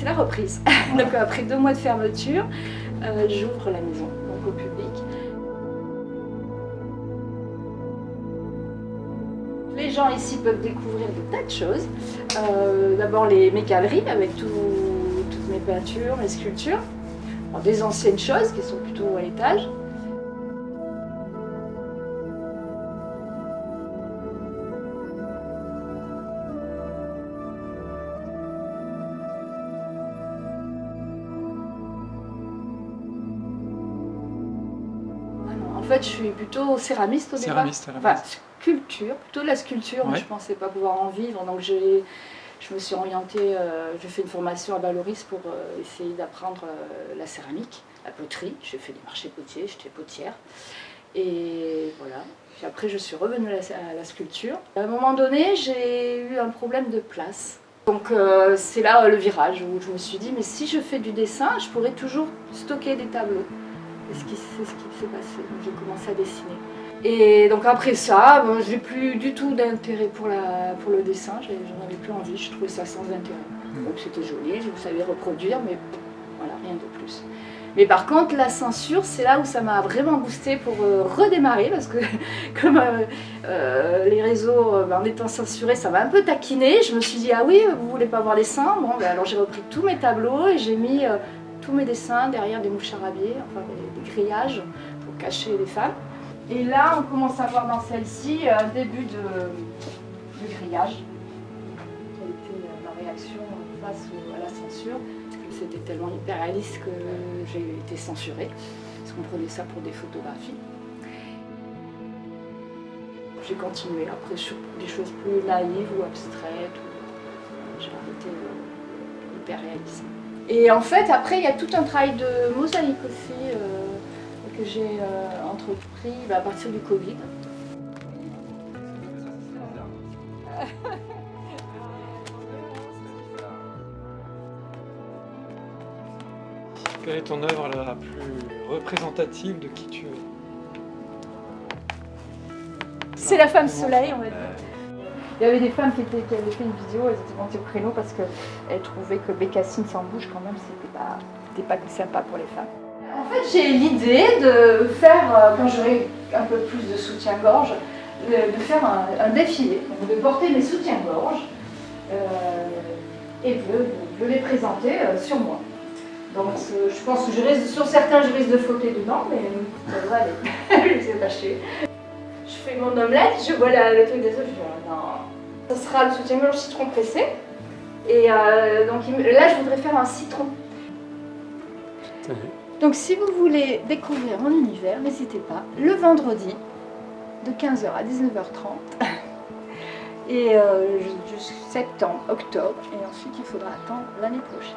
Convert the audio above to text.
c'est la reprise. Donc après 2 mois de fermeture, j'ouvre la maison donc au public. Les gens ici peuvent découvrir des tas de choses. D'abord mes galeries avec toutes mes peintures, mes sculptures. Alors, des anciennes choses qui sont plutôt à l'étage. En fait, je suis plutôt céramiste au départ. Céramiste à la base. Sculpture, plutôt de la sculpture, mais je ne pensais pas pouvoir en vivre, donc je me suis orientée, j'ai fait une formation à Valoris pour essayer d'apprendre la céramique, la poterie. J'ai fait des marchés potiers, j'étais potière, et voilà. Puis après, je suis revenue à la sculpture. À un moment donné, j'ai eu un problème de place. Donc c'est là le virage où je me suis dit, mais si je fais du dessin, je pourrais toujours stocker des tableaux. C'est ce qui s'est passé, j'ai commencé à dessiner. Et donc après ça, bon, j'ai plus du tout d'intérêt pour le dessin, j'en avais plus envie, je trouvais ça sans intérêt. Donc c'était joli, je savais reproduire, mais voilà, rien de plus. Mais par contre, la censure, c'est là où ça m'a vraiment boosté pour redémarrer, parce que comme les réseaux, en étant censurés, ça m'a un peu taquiné. Je me suis dit, ah oui, vous voulez pas voir les seins? Bon, ben, alors j'ai repris tous mes tableaux et j'ai mis tous mes dessins derrière des mouches charabillées, enfin des grillages pour cacher les femmes. Et là, on commence à voir dans celle-ci un début de grillage. Ça a été ma réaction face à la censure. C'était tellement hyper réaliste que j'ai été censurée, parce qu'on prenait ça pour des photographies. J'ai continué après sur des choses plus naïves ou abstraites. J'ai arrêté hyper réaliste. Et en fait, après, il y a tout un travail de mosaïque aussi que j'ai entrepris à partir du Covid. Quelle est ton œuvre la plus représentative de qui tu es? C'est la femme soleil, on va dire. Il y avait des femmes qui avaient fait une vidéo, elles étaient montées au créneau parce qu'elles trouvaient que Bécassine sans bouche, quand même, c'était pas sympa pour les femmes. En fait, j'ai l'idée de faire, quand j'aurai un peu plus de soutien-gorge, de faire un défilé, donc de porter mes soutiens-gorge et de les présenter sur moi. Donc je pense que sur certains, je risque de flotter dedans, mais ça devrait aller. Je les ai attachés. Je fais mon omelette, je vois le truc des œufs, je dis non. Ça sera le soutien-gorge citron pressé. Et donc là, je voudrais faire un citron. Donc si vous voulez découvrir mon univers, n'hésitez pas, le vendredi, de 15h à 19h30, et jusqu'à septembre, octobre, et ensuite il faudra attendre l'année prochaine.